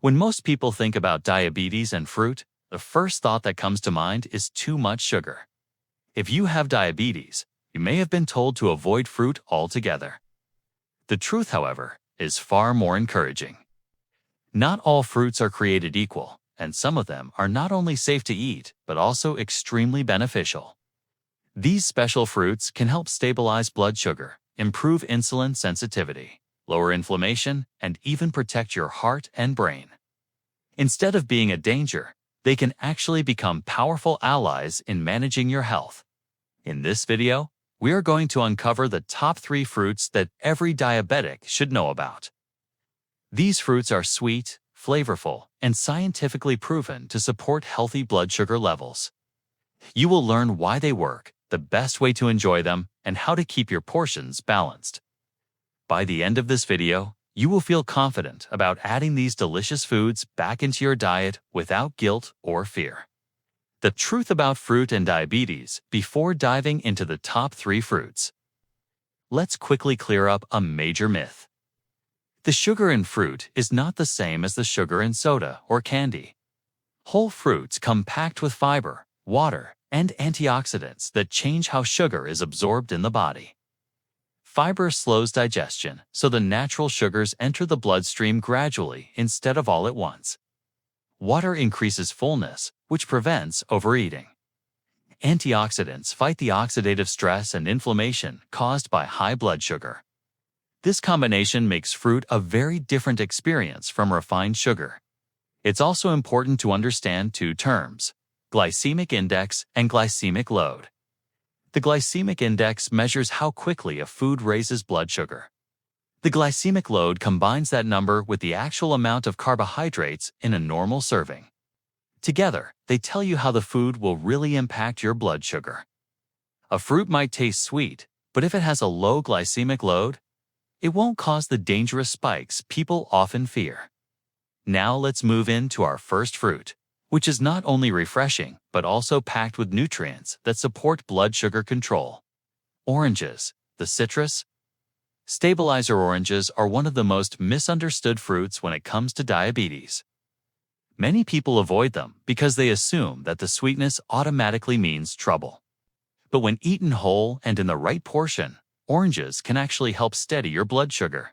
When most people think about diabetes and fruit, the first thought that comes to mind is too much sugar. If you have diabetes, you may have been told to avoid fruit altogether. The truth, however, is far more encouraging. Not all fruits are created equal, and some of them are not only safe to eat, but also extremely beneficial. These special fruits can help stabilize blood sugar, improve insulin sensitivity, lower inflammation, and even protect your heart and brain. Instead of being a danger, they can actually become powerful allies in managing your health. In this video, we are going to uncover the top 3 fruits that every diabetic should know about. These fruits are sweet, flavorful, and scientifically proven to support healthy blood sugar levels. You will learn why they work, the best way to enjoy them, and how to keep your portions balanced. By the end of this video, you will feel confident about adding these delicious foods back into your diet without guilt or fear. The truth about fruit and diabetes before diving into the top 3 fruits. Let's quickly clear up a major myth. The sugar in fruit is not the same as the sugar in soda or candy. Whole fruits come packed with fiber, water, and antioxidants that change how sugar is absorbed in the body. Fiber slows digestion, so the natural sugars enter the bloodstream gradually instead of all at once. Water increases fullness, which prevents overeating. Antioxidants fight the oxidative stress and inflammation caused by high blood sugar. This combination makes fruit a very different experience from refined sugar. It's also important to understand 2 terms: glycemic index and glycemic load. The glycemic index measures how quickly a food raises blood sugar. The glycemic load combines that number with the actual amount of carbohydrates in a normal serving. Together, they tell you how the food will really impact your blood sugar. A fruit might taste sweet, but if it has a low glycemic load, it won't cause the dangerous spikes people often fear. Now let's move into our first fruit, which is not only refreshing, but also packed with nutrients that support blood sugar control. Oranges, the citrus. Stabilizer oranges are one of the most misunderstood fruits when it comes to diabetes. Many people avoid them because they assume that the sweetness automatically means trouble. But when eaten whole and in the right portion, oranges can actually help steady your blood sugar.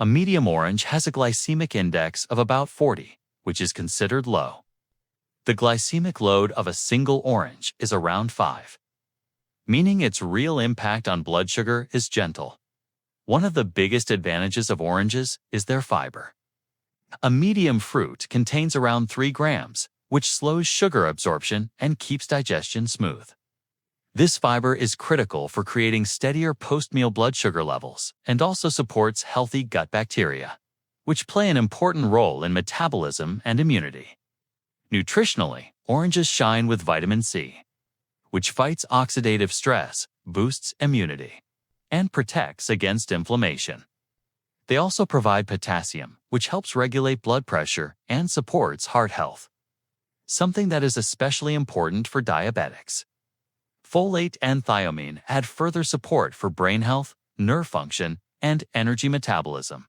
A medium orange has a glycemic index of about 40, which is considered low. The glycemic load of a single orange is around 5, meaning its real impact on blood sugar is gentle. One of the biggest advantages of oranges is their fiber. A medium fruit contains around 3 grams, which slows sugar absorption and keeps digestion smooth. This fiber is critical for creating steadier post-meal blood sugar levels and also supports healthy gut bacteria, which play an important role in metabolism and immunity. Nutritionally, oranges shine with vitamin C, which fights oxidative stress, boosts immunity, and protects against inflammation. They also provide potassium, which helps regulate blood pressure and supports heart health, something that is especially important for diabetics. Folate and thiamine add further support for brain health, nerve function, and energy metabolism.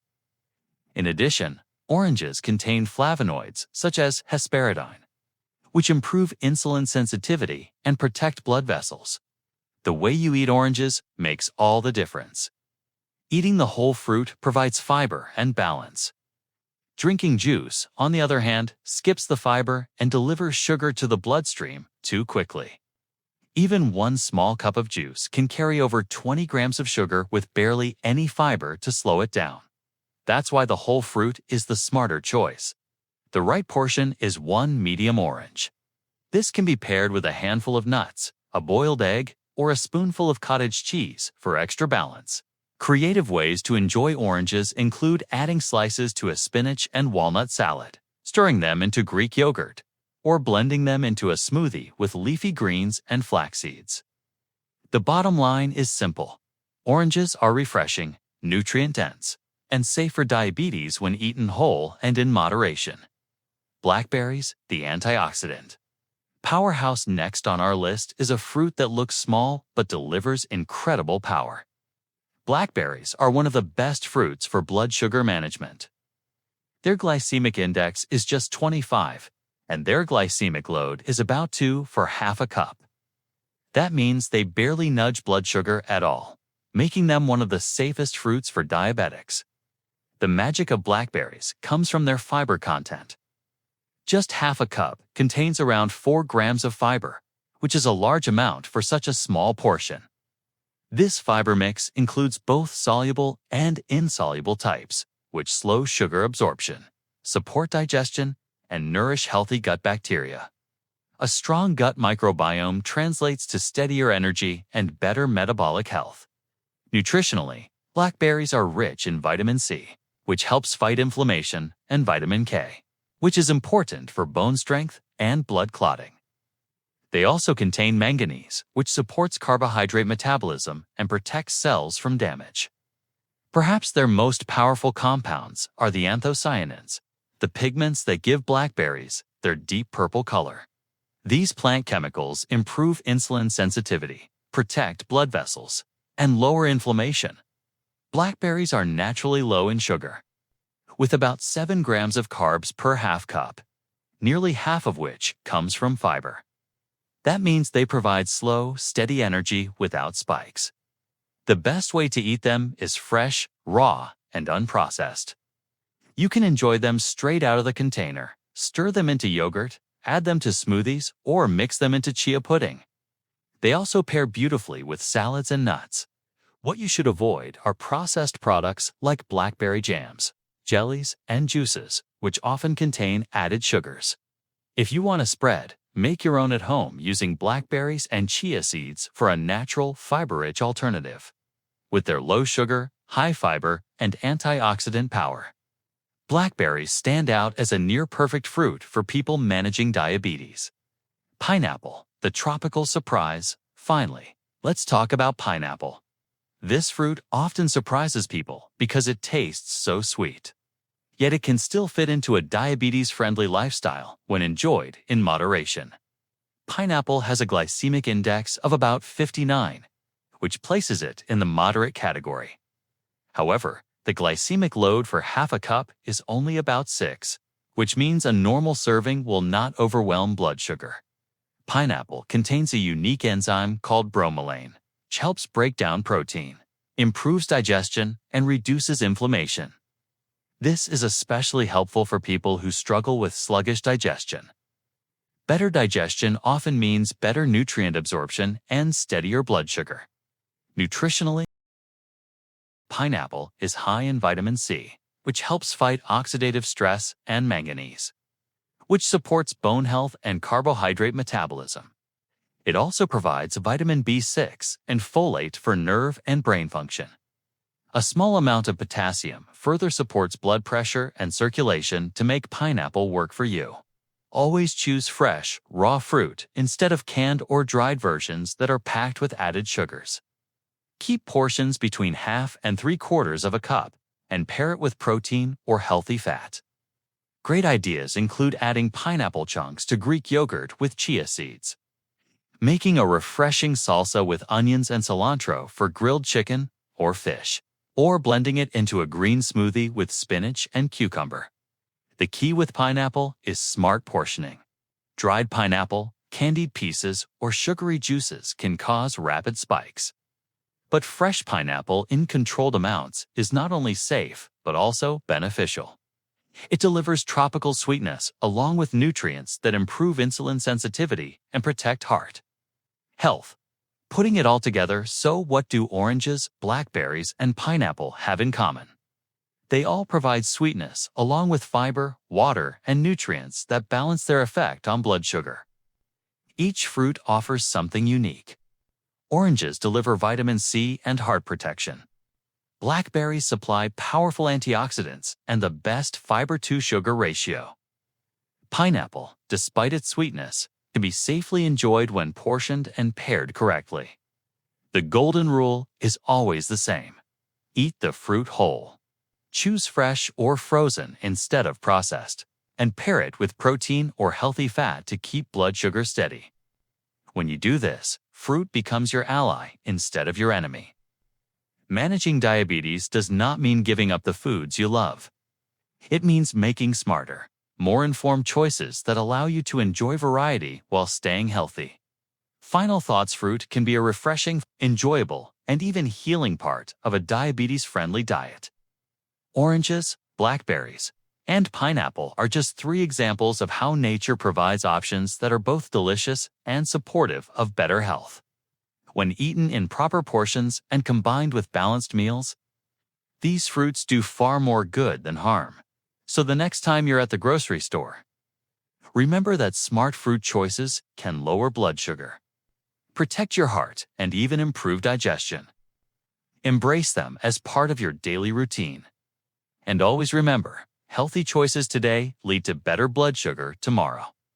In addition, oranges contain flavonoids such as hesperidine, which improve insulin sensitivity and protect blood vessels. The way you eat oranges makes all the difference. Eating the whole fruit provides fiber and balance. Drinking juice, on the other hand, skips the fiber and delivers sugar to the bloodstream too quickly. Even 1 small cup of juice can carry over 20 grams of sugar with barely any fiber to slow it down. That's why the whole fruit is the smarter choice. The right portion is 1 medium orange. This can be paired with a handful of nuts, a boiled egg, or a spoonful of cottage cheese for extra balance. Creative ways to enjoy oranges include adding slices to a spinach and walnut salad, stirring them into Greek yogurt, or blending them into a smoothie with leafy greens and flax seeds. The bottom line is simple. Oranges are refreshing, nutrient-dense, and safe for diabetes when eaten whole and in moderation. Blackberries, the antioxidant. Powerhouse next on our list is a fruit that looks small but delivers incredible power. Blackberries are one of the best fruits for blood sugar management. Their glycemic index is just 25, and their glycemic load is about 2 for half a cup. That means they barely nudge blood sugar at all, making them one of the safest fruits for diabetics. The magic of blackberries comes from their fiber content. Just half a cup contains around 4 grams of fiber, which is a large amount for such a small portion. This fiber mix includes both soluble and insoluble types, which slow sugar absorption, support digestion, and nourish healthy gut bacteria. A strong gut microbiome translates to steadier energy and better metabolic health. Nutritionally, blackberries are rich in vitamin C, which helps fight inflammation, and vitamin K, which is important for bone strength and blood clotting. They also contain manganese, which supports carbohydrate metabolism and protects cells from damage. Perhaps their most powerful compounds are the anthocyanins, the pigments that give blackberries their deep purple color. These plant chemicals improve insulin sensitivity, protect blood vessels, and lower inflammation. Blackberries are naturally low in sugar, with about 7 grams of carbs per half cup, nearly half of which comes from fiber. That means they provide slow, steady energy without spikes. The best way to eat them is fresh, raw, and unprocessed. You can enjoy them straight out of the container, stir them into yogurt, add them to smoothies, or mix them into chia pudding. They also pair beautifully with salads and nuts. What you should avoid are processed products like blackberry jams, jellies, and juices, which often contain added sugars. If you want a spread, make your own at home using blackberries and chia seeds for a natural, fiber-rich alternative. With their low sugar, high fiber, and antioxidant power, blackberries stand out as a near-perfect fruit for people managing diabetes. Pineapple, the tropical surprise. Finally, let's talk about pineapple. This fruit often surprises people because it tastes so sweet. Yet it can still fit into a diabetes-friendly lifestyle when enjoyed in moderation. Pineapple has a glycemic index of about 59, which places it in the moderate category. However, the glycemic load for half a cup is only about 6, which means a normal serving will not overwhelm blood sugar. Pineapple contains a unique enzyme called bromelain, which helps break down protein, improves digestion, and reduces inflammation. This is especially helpful for people who struggle with sluggish digestion. Better digestion often means better nutrient absorption and steadier blood sugar. Nutritionally, pineapple is high in vitamin C, which helps fight oxidative stress, and manganese, which supports bone health and carbohydrate metabolism. It also provides vitamin B6 and folate for nerve and brain function. A small amount of potassium further supports blood pressure and circulation to make pineapple work for you. Always choose fresh, raw fruit instead of canned or dried versions that are packed with added sugars. Keep portions between half and 3/4 of a cup and pair it with protein or healthy fat. Great ideas include adding pineapple chunks to Greek yogurt with chia seeds, making a refreshing salsa with onions and cilantro for grilled chicken or fish, or blending it into a green smoothie with spinach and cucumber. The key with pineapple is smart portioning. Dried pineapple, candied pieces, or sugary juices can cause rapid spikes. But fresh pineapple in controlled amounts is not only safe, but also beneficial. It delivers tropical sweetness along with nutrients that improve insulin sensitivity and protect heart health. Putting it all together, so what do oranges, blackberries, and pineapple have in common? They all provide sweetness along with fiber, water, and nutrients that balance their effect on blood sugar. Each fruit offers something unique. Oranges deliver vitamin C and heart protection. Blackberries supply powerful antioxidants and the best fiber-to-sugar ratio. Pineapple, despite its sweetness, can be safely enjoyed when portioned and paired correctly. The golden rule is always the same. Eat the fruit whole. Choose fresh or frozen instead of processed, and pair it with protein or healthy fat to keep blood sugar steady. When you do this, fruit becomes your ally instead of your enemy. Managing diabetes does not mean giving up the foods you love. It means making smarter, more informed choices that allow you to enjoy variety while staying healthy. Final thoughts: fruit can be a refreshing, enjoyable, and even healing part of a diabetes-friendly diet. Oranges, blackberries, and pineapple are just 3 examples of how nature provides options that are both delicious and supportive of better health. When eaten in proper portions and combined with balanced meals, these fruits do far more good than harm. So the next time you're at the grocery store, remember that smart fruit choices can lower blood sugar, protect your heart, and even improve digestion. Embrace them as part of your daily routine. And always remember, healthy choices today lead to better blood sugar tomorrow.